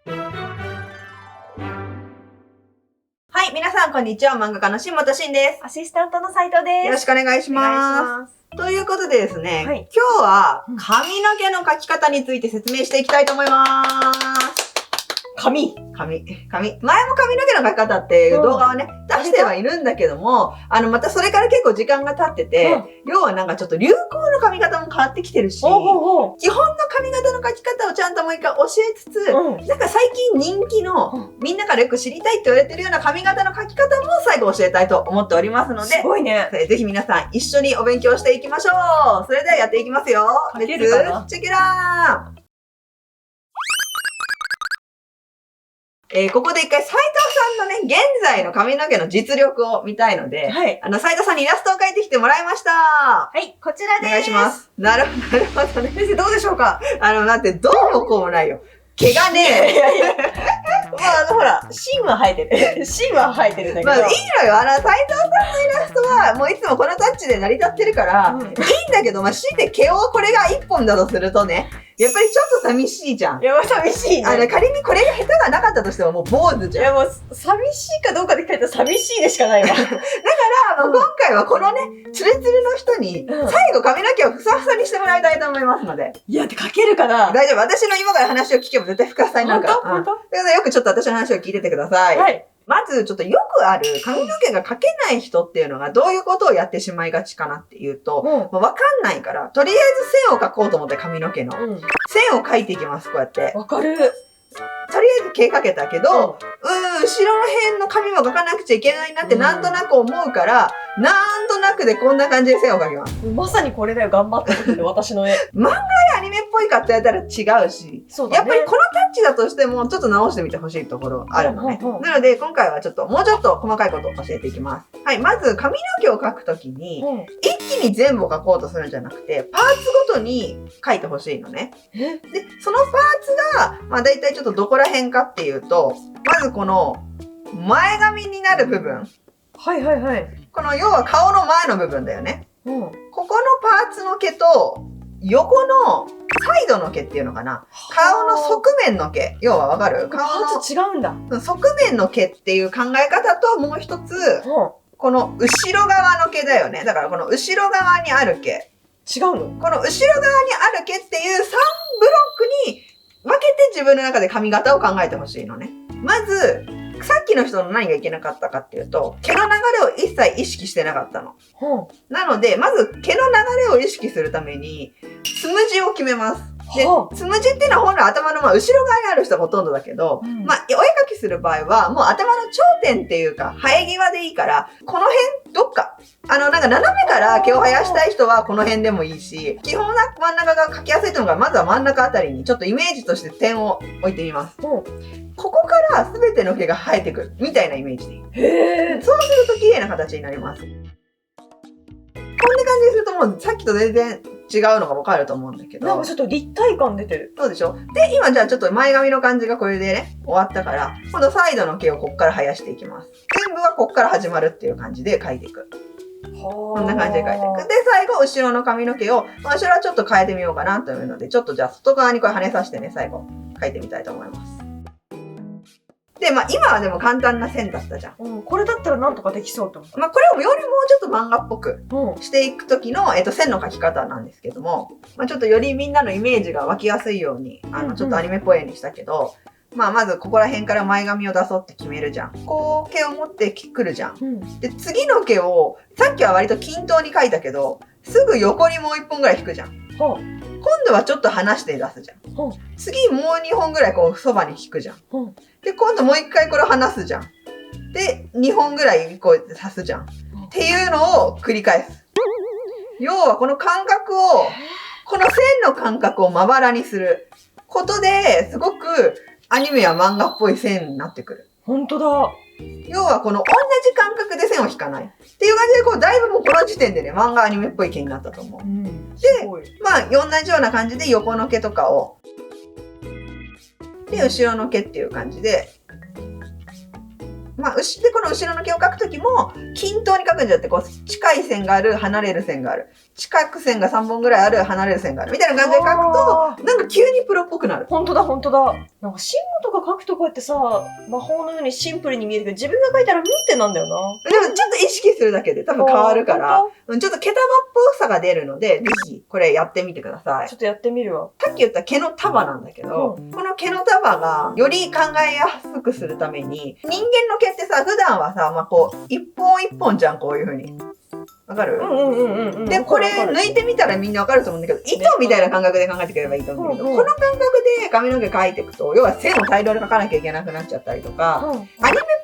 はい、皆さんこんにちは。漫画家の新本慎です。アシスタントの斉藤です。よろしくお願いしお願いしまます。す。ということでですね、はい今日は髪の毛の描き方について説明していきたいと思います。髪。前も髪の毛の描き方っていう動画をね、出してはいるんだけども、またそれから結構時間が経ってて、要はなんかちょっと流行の髪型も変わってきてるし、基本の髪型の描き方をちゃんともう一回教えつつ、なんか最近人気の、みんなからよく知りたいって言われてるような髪型の描き方も最後教えたいと思っておりますので、すごいね。ぜひ皆さん一緒にお勉強していきましょう。それではやっていきますよ。描けるかな？チェケラー。ここで一回斉藤さんのね、現在の髪の毛の実力を見たいので、はい。斉藤さんにイラストを描いてきてもらいました。はい、こちらです。お願いします。なるほどね。先生どうでしょうか？だってどうもこうもないよ。毛がね、まあ、ほら、芯は生えてる。芯は生えてるんだけど。まあいいのよ。斉藤さんのイラストは、もういつもこのタッチで成り立ってるから、いいんだけど、強いて毛をこれが一本だとするとね、やっぱりちょっと寂しいじゃん。いや、まあ寂しいね。仮にこれが下手がなかったとしてももう坊主じゃん。いや、もう、寂しいかどうかで聞かれたら寂しいでしかないわ。だから、今回はこのね、ツルツルの人に、最後髪の毛をふさふさにしてもらいたいと思いますので。いや、って書けるかな？大丈夫。私の今から話を聞けば絶対ふかふさになるから。本当？だからよくちょっと私の話を聞いててください。はい。まず、ちょっとよくある髪の毛が描けない人っていうのがどういうことをやってしまいがちかなっていうと、わかんないから、とりあえず線を描こうと思って髪の毛の。線を描いていきます、こうやって。わかる。とりあえず毛描けたけど、後ろの辺の髪も描かなくちゃいけないなってなんとなく思うから、なんとなくでこんな感じで線を描きます。まさにこれだよ、頑張ってる私の絵。漫画でアニメっぽいかって言われたら違うし、やっぱりこのタッチだとしてもちょっと直してみてほしいところあるのね。なので今回はもうちょっと細かいことを教えていきます。はい、まず髪の毛を描くときに、一気に全部を描こうとするんじゃなくて、パーツごとに描いてほしいのね。で、そのパーツが、だいたいちょっとどこら辺かっていうと、まずこの前髪になる部分。はいはいはい。この要は顔の前の部分だよね。ここのパーツの毛と横のサイドの毛っていうのかな。顔の側面の毛。要はわかる？顔のパーツ違うんだ。側面の毛っていう考え方ともう一つ、この後ろ側の毛だよね。だからこの後ろ側にある毛。違うの？この後ろ側にある毛っていう3ブロックに分けて自分の中で髪型を考えてほしいのね。まず、さっきの人の何がいけなかったかっていうと、毛の流れを一切意識してなかったの。なので、まず毛の流れを意識するために、つむじを決めます。で、つむじっていうのは本来頭の後ろ側にある人がほとんどだけど、お絵描きする場合は、もう頭の頂点っていうか、生え際でいいから、この辺、どっか、なんか斜めから毛を生やしたい人はこの辺でもいいし、基本な真ん中が描きやすいのが、まずは真ん中あたりにちょっとイメージとして点を置いてみます。ここから全ての毛が生えてくるみたいなイメージでいい。そうすると綺麗な形になります。こんな感じにするともうさっきと全然違うのが分かると思うんだけど。なんかちょっと立体感出てる。そうでしょ？で、今じゃあちょっと前髪の感じがこれでね、終わったから、今度サイドの毛をこっから生やしていきます。全部はこっから始まるっていう感じで描いていく。こんな感じで描いていく。で、最後、後ろの髪の毛を、後ろはちょっと変えてみようかなというので、ちょっとじゃあ外側にこれ跳ねさせてね、最後、描いてみたいと思います。で、今はでも簡単な線だったじゃん。これだったらなんとかできそうと思う。これをよりもうちょっと漫画っぽくしていくときの、線の描き方なんですけども、ちょっとよりみんなのイメージが湧きやすいように、ちょっとアニメっぽい絵にしたけど、まずここら辺から前髪を出そうって決めるじゃん。こう毛を持ってくるじゃん。で、次の毛を、さっきは割と均等に描いたけど、すぐ横にもう1本ぐらい引くじゃん。今度はちょっと離して出すじゃん。次もう2本ぐらいこうそばに引くじゃん。で、今度もう1回これを離すじゃん。で、2本ぐらいこう刺すじゃん。っていうのを繰り返す。要はこの感覚を、この線の感覚をまばらにすることで、すごくアニメや漫画っぽい線になってくる。本当だ。要はこの同じ感覚で線を引かない。っていう感じで、こう、だいぶもうこの時点でね、漫画アニメっぽい毛になったと思う。で、同じような感じで横の毛とかを、で、後ろの毛っていう感じで、まあ、で、この後ろの毛を描くときも、均等に描くんじゃなくて、こう、近い線がある、離れる線がある。近く線が3本ぐらいある、離れる線がある。みたいな感じで描くと、なんか急にプロっぽくなる。ほんとだ、ほんとだ。なんか、シンゴとか書くとこうやってさ、魔法のようにシンプルに見えるけど、自分が書いたら、ってなんだよな。でも、ちょっと意識するだけで多分変わるから、ちょっと毛束っぽさが出るので、ぜひ、これやってみてください。ちょっとやってみるわ。さっき言った毛の束なんだけど、この毛の束がより考えやすくするために、人間の毛ってさ、普段はさ、まあ、こう、一本一本じゃん、こういう風に。わかる？で、これ抜いてみたらみんなわかると思うんだけど、糸みたいな感覚で考えてくればいいと思うんだけど、この感覚で髪の毛描いていくと、要は線を大量に描かなきゃいけなくなっちゃったりとか、アニメっ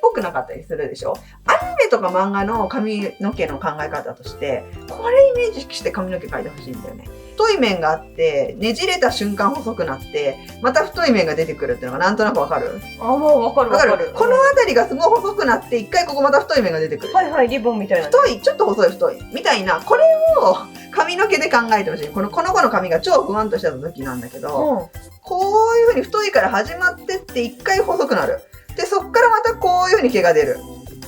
ぽくなかったりするでしょ？アニメとか漫画の髪の毛の考え方として、これイメージして髪の毛描いてほしいんだよね。太い面があって、ねじれた瞬間細くなって、また太い面が出てくるっていうのがなんとなくわかる？もうわかるわかる。この辺りがすごい細くなって、一回ここまた太い面が出てくる。はいはい、リボンみたいな。太い、ちょっと細い太い。みたいな、これを髪の毛で考えてほしい。この子の髪が超不安とした時なんだけど、こういう風に太いから始まってって一回細くなる。で、そっからまたこういう風に毛が出る。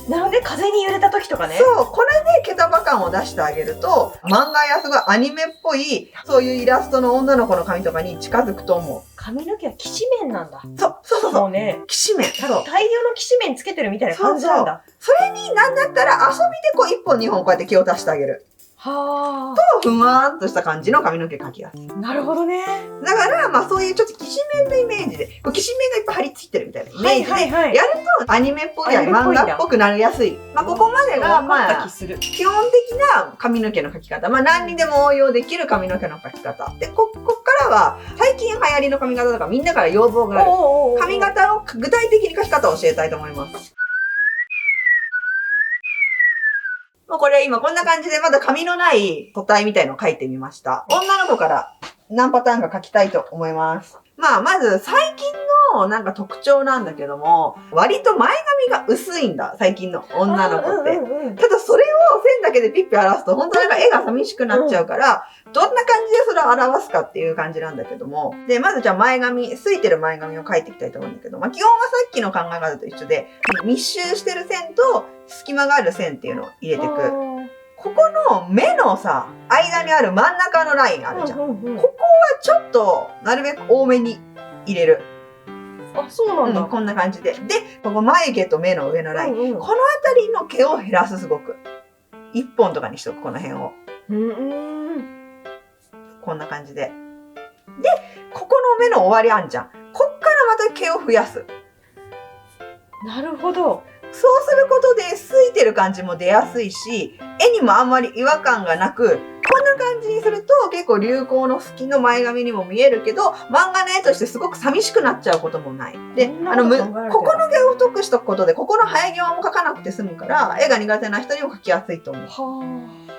なので、風に揺れた時とかね。そう、これで毛束感を出してあげると、漫画やすごいアニメっぽい、そういうイラストの女の子の髪とかに近づくと思う。髪の毛はきしめんなんだ。そう。もうね、きしめん。大量のきしめんつけてるみたいな感じなんだ。それになんだったら遊びでこう1本2本こうやって毛を足してあげる。はと、ふわーんとした感じの髪の毛描きやすい。なるほどね。だから、まあそういうちょっときしめんのイメージで、こうきしめんがいっぱい張り付いてるみたいなイメージで、やるとアニメっぽいや漫画っぽくなりやすい。まあここまでが、まあ、基本的な髪の毛の描き方。まあ何にでも応用できる髪の毛の描き方。で、こっからは、最近流行りの髪型とかみんなから要望がある。髪型を具体的に描き方を教えたいと思います。もうこれ今こんな感じでまだ髪のない個体みたいのを描いてみました。女の子から何パターンか描きたいと思います。まあまず最近のなんか特徴なんだけども、割と前髪が薄いんだ、最近の女の子って。ただそれを線だけでピッピ表すと本当なんか絵が寂しくなっちゃうから、どんな感じでそれを表すかっていう感じなんだけども。で、まずじゃあ前髪、すいてる前髪を描いていきたいと思うんだけど、まあ基本はさっきの考え方と一緒で、密集してる線と隙間がある線っていうのを入れていく。ここの目のさ、間にある真ん中のラインあるじゃん。ここはちょっと、なるべく多めに入れる。あ、そうなんだ。こんな感じで。で、ここ眉毛と目の上のライン。このあたりの毛を減らす、すごく。一本とかにしとく、この辺を。こんな感じで。で、ここの目の終わりあんじゃん。こっからまた毛を増やす。なるほど。そうすることで、ついてる感じも出やすいし、絵にもあんまり違和感がなく、こんな感じにすると結構流行の好きの前髪にも見えるけど、漫画の絵としてすごく寂しくなっちゃうこともない。で、ここの毛を太くしとくことで、ここの生え際も描かなくて済むから、絵が苦手な人にも描きやすいと思う。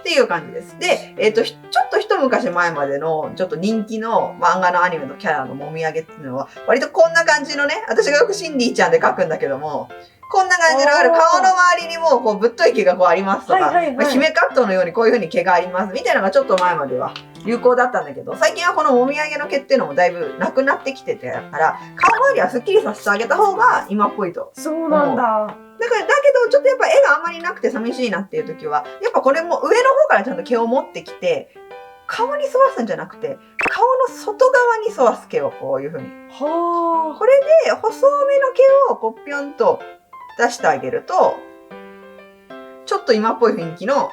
っていう感じです。で、ちょっと一昔前までの、ちょっと人気の漫画のアニメのキャラのもみあげっていうのは、割とこんな感じのね、私がよくシンディちゃんで描くんだけども、こんな感じの顔の周りにもこうぶっとい毛がこうありますとか、姫カットのようにこういう風に毛がありますみたいなのがちょっと前までは流行だったんだけど、最近はこのもみあげの毛っていうのもだいぶなくなってきててから、顔周りはスッキリさせてあげた方が今っぽいと。そうなんだ。だけどちょっとやっぱ絵があんまりなくて寂しいなっていう時は、やっぱこれも上の方からちゃんと毛を持ってきて、顔に沿わすんじゃなくて、顔の外側に沿わす毛をこういう風に。これで細めの毛をこうぴょんと出してあげると、ちょっと今っぽい雰囲気の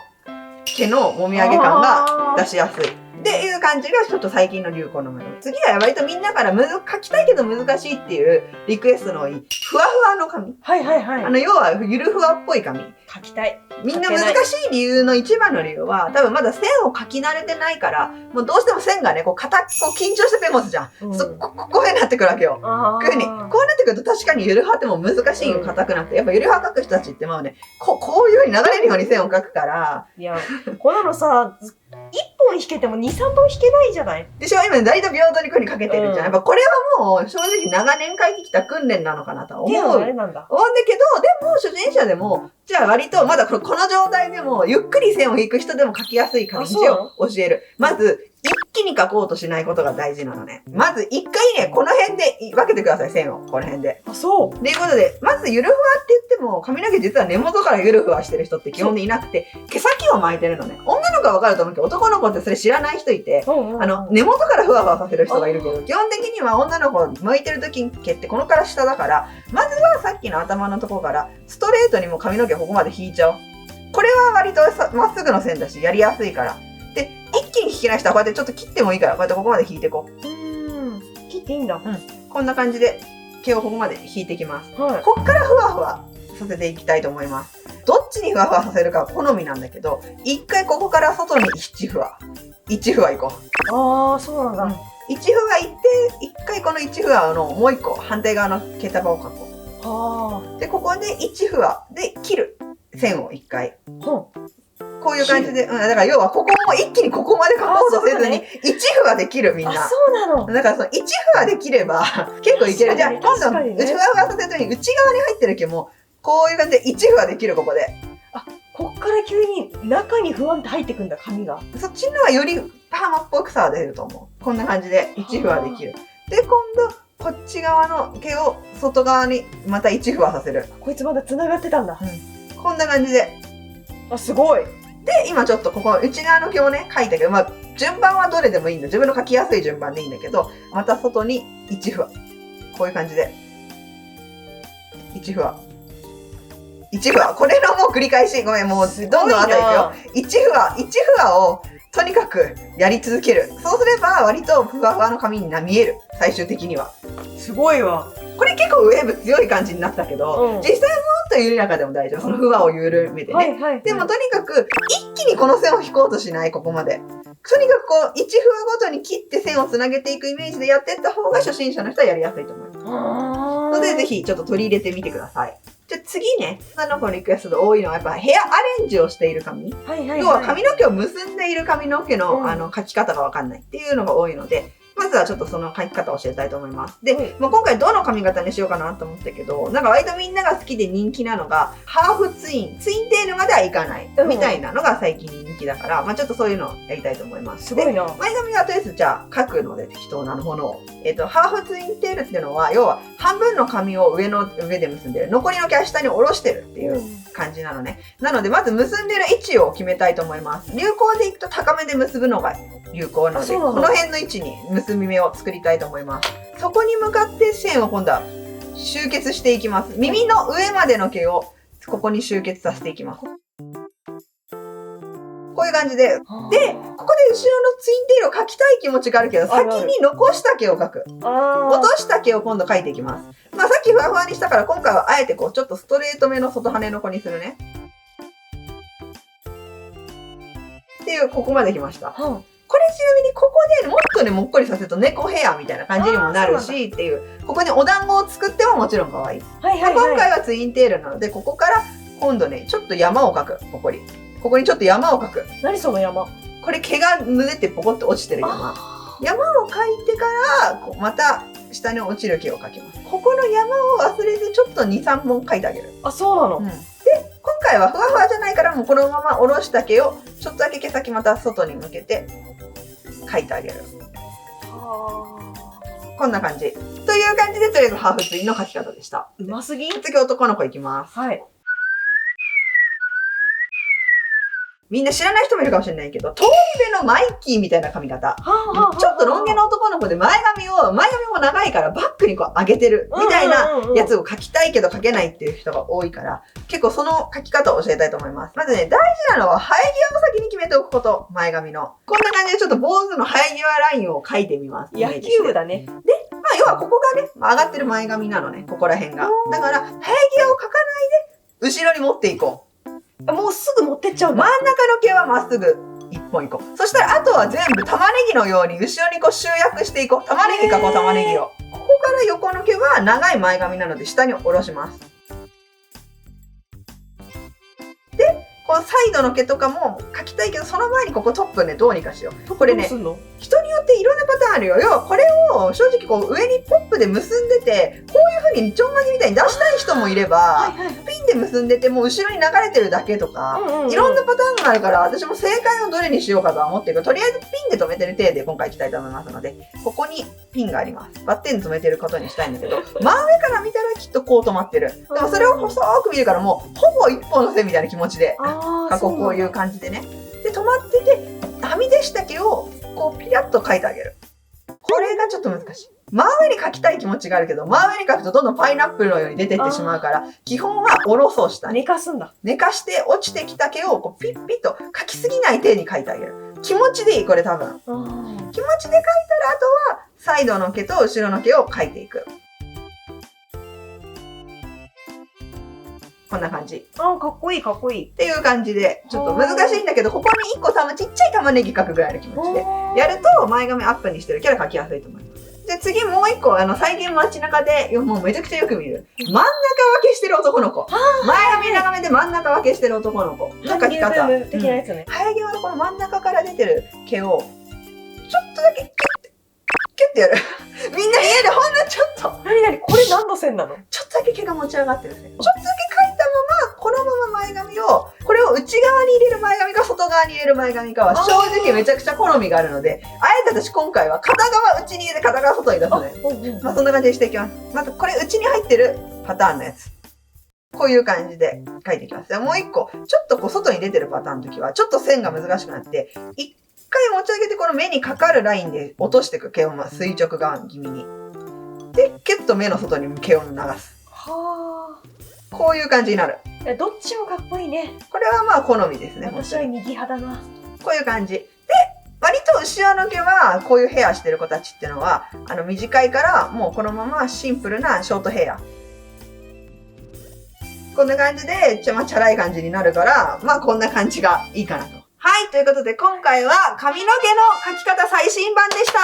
毛のもみあげ感が出しやすい。っていう感じがちょっと最近の流行のもの。次は割とみんなから描きたいけど難しいっていうリクエストの多い、ふわふわの髪。要はゆるふわっぽい髪。描きたい。みんな難しい理由の一番の理由は、多分まだ線を描き慣れてないから、もうどうしても線がね、こう緊張してペン持つじゃん。こういうになってくるわけよ。こういうふうに。こうなってくると確かにゆるはっても難しいよ、硬くなくて。やっぱゆるは描く人たちってまあね、こういうふうに流れるように線を描くから。いや、こんなのさ、一本引けても2、3本引けないじゃないでしょ？今、大体平等にこういうふうにかけてるじゃん。やっぱこれはもう正直長年描いてきた訓練なのかなとは思う。思うんだけど、でも初心者でも、じゃあ割とまだこの状態でもゆっくり線を引く人でも描きやすい感じを教える。まず、一気に描こうとしないことが大事なのね。まず一回ね、この辺で分けてください、線を。この辺で。あ、そう。ということで、まずゆるふわって言っても、髪の毛実は根元からゆるふわしてる人って基本でいなくて、毛先を巻いてるのね。女の子はわかると思うけど、男の子ってそれ知らない人いて、根元からふわふわさせる人がいるけど、基本的には女の子を巻いてる時に毛ってこのから下だから、まずはさっきの頭のところから、ストレートにも髪の毛ここまで引いちゃおう。これは割とまっすぐの線だし、やりやすいから。で、一気に引けない人はこうやってちょっと切ってもいいから、こうやってここまで引いていこう。切っていいんだ。こんな感じで毛をここまで引いていきます。はい。こっからふわふわさせていきたいと思います。どっちにふわふわさせるかは好みなんだけど、一回ここから外に1ふわ。1ふわいこう。ああ、そうなんだ。1ふわいって、一回この1ふわのもう一個、反対側の毛束を描こう。で、ここで1ふわで切る。線を一回。こういう感じで、だから要はここも一気にここまで描こうとせずに、1ふわで切るみんな。そうなの。だからその1ふわで切れば結構いける。じゃあ今度、ふわふわさせずに内側に入ってる毛も、こういう感じで1ふわで切る、ここで。あ、こっから急に中にふわんって入ってくんだ、髪が。そっちのはよりパーマっぽくさ出ると思う。こんな感じで1ふわできる。で、今度、こっち側の毛を外側にまた1ふわさせる。こいつまだ繋がってたんだ。こんな感じで。あ、すごい。で、今ちょっとここ内側の毛をね、描いたけど、まあ、順番はどれでもいいんだ。自分の描きやすい順番でいいんだけど、また外に1ふわ。こういう感じで。1ふわ。1ふわ。これのもう繰り返し。ごめん、もうどんどん後いくよ。1ふわ。1ふわをとにかくやり続ける。そうすれば割とふわふわの髪に見える。最終的には。すごいわ。これ結構ウェーブ強い感じになったけど、実際もっと緩やかでも大丈夫。そのふわを緩めてね。でもとにかく一気にこの線を引こうとしない、ここまで。とにかくこう、1ふわごとに切って線をつなげていくイメージでやっていった方が初心者の人はやりやすいと思います。ので、ぜひちょっと取り入れてみてください。じゃあ次ね、女の子のリクエストで多いのはやっぱヘアアレンジをしている髪。要は髪の毛を結んでいる髪の毛の、描き方がわかんないっていうのが多いので、まずはちょっとその描き方を教えたいと思います。で、もう今回どの髪型にしようかなと思ったけど、なんか割とみんなが好きで人気なのが、ハーフツインテールまではいかない、みたいなのが最近人気だから、まあちょっとそういうのをやりたいと思います。すごいな。前髪はとりあえずじゃあ描くので適当なものを。ハーフツインテールっていうのは、要は半分の髪を上で結んでる。残りの毛は下に下ろしてるっていう感じなのね。なので、まず結んでる位置を決めたいと思います。流行でいくと高めで結ぶのが流行なので、この辺の位置に結び目を作りたいと思います。そこに向かって線を今度は集結していきます。耳の上までの毛をここに集結させていきます。こういう感じで。で、ここで後ろのツインテールを描きたい気持ちがあるけど、先に残した毛を描く。落とした毛を今度描いていきます。まあさっきふわふわにしたから今回はあえてこうちょっとストレートめの外羽の子にするね。っていう、ここまで来ました。これちなみにここでもっとね、もっこりさせると猫ヘアみたいな感じにもなるしっていう、ここにお団子を作ってももちろん可愛い。今回はツインテールなので、ここから今度ね、ちょっと山を描く。ここにちょっと山を描く。何その山？これ毛がぬれてポコッと落ちてる山。山を描いてから、また下に落ちる毛を描きます。ここの山を忘れてちょっと2、3本描いてあげる。あ、そうなの。で、今回はふわふわじゃないからもうこのまま下ろした毛をちょっとだけ毛先また外に向けて描いてあげる。こんな感じ。という感じでとりあえずハーフツインの描き方でした。うますぎ？次男の子いきます。みんな知らない人もいるかもしれないけど、通り部のマイキーみたいな髪型。ちょっとロン毛の男の子で前髪も長いからバックにこう上げてるみたいなやつを描きたいけど描けないっていう人が多いから、結構その描き方を教えたいと思います。まずね、大事なのは生え際を先に決めておくこと。前髪の。こんな感じでちょっと坊主の生え際ラインを描いてみます。野球部だね。で、まあ要はここがね、上がってる前髪なのね。ここら辺が。だから、生え際を描かないで、後ろに持っていこう。もうすぐ持ってっちゃうんだ。真ん中の毛はまっすぐ一本いこう。そしたらあとは全部玉ねぎのように後ろにこう集約していこう。玉ねぎかこう玉ねぎを。ここから横の毛は長い前髪なので下に下ろします。で、このサイドの毛とかも描きたいけど、その前にここトップね、どうにかしよう。これね、人によっていろんなパターンあるよ。要はこれを正直こう上にポップで結んでて、こういう風にちょんまげみたいに出したい人もいれば、ピンで結んでても後ろに流れてるだけとか、いろんなパターンがあるから、私も正解をどれにしようかとは思ってるけど、とりあえずピンで留めてる体で今回いきたいと思いますので、ここにピンがあります。バッテンで留めてることにしたいんだけど、真上から見たらきっとこう止まってる。でもそれを細く見るからもう、ほぼ一本の線みたいな気持ちで、過去こういう感じでね。で、止まってて、はみ出した毛をこうピラッと描いてあげる。これがちょっと難しい。真上に描きたい気持ちがあるけど、真上に描くとどんどんパイナップルのように出てってしまうから、基本は下ろそうしたい。寝かすんだ。寝かして落ちてきた毛をこうピッピッと描きすぎない程度に描いてあげる。気持ちでいい、これ多分。気持ちで描いたら、あとはサイドの毛と後ろの毛を描いていく。こんな感じ。かっこいい、かっこいい。っていう感じで、ちょっと難しいんだけど、ここに1個ちっちゃい玉ねぎ描くぐらいの気持ちで。やると前髪アップにしてるキャラ描きやすいと思います。で、次もう1個、再現街中で、もうめちゃくちゃよく見る。真ん中分けしてる男の子。前髪長めで真ん中分けしてる男の子の描き方。ハイ的なやつね。生え際のこの真ん中から出てる毛を、ちょっとだけキュッてやる。みんな家でほんのちょっと。これ何の線なの？ちょっとだけ毛が持ち上がってるんですね。ちょっとだけ描いたまま、このまま前髪を、これを内側に入れる前髪か外側に入れる前髪かは正直めちゃくちゃ好みがあるので、あえて私今回は片側内に入れて片側外に出すね。まあそんな感じにしていきます。まずこれ内に入ってるパターンのやつ。こういう感じで描いていきます。でもう一個、ちょっとこう外に出てるパターンの時は、ちょっと線が難しくなって、一回持ち上げてこの目にかかるラインで落としていく毛を垂直側気味に。で、キュッと目の外に毛を流す。こういう感じになる。どっちもかっこいいね。これはまあ好みですね。私は右派だな。こういう感じ。で、割と後ろの毛は、こういうヘアしてる子たちっていうのは、短いから、もうこのままシンプルなショートヘア。こんな感じで、チャラい感じになるから、まあこんな感じがいいかなと。はい、ということで今回は髪の毛の描き方最新版でした。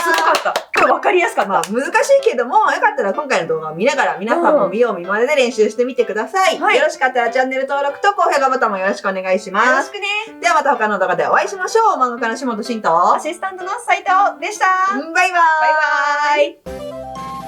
すごかった。これ分かりやすかった。まあ難しいけども、よかったら今回の動画を見ながら皆さんも見よう見まねで練習してみてください。よろしかったらチャンネル登録と高評価ボタンもよろしくお願いします。よろしくね。ではまた他の動画でお会いしましょう。漫画家の下本慎とアシスタントの斉藤でした。バイバーイ。バイバーイ。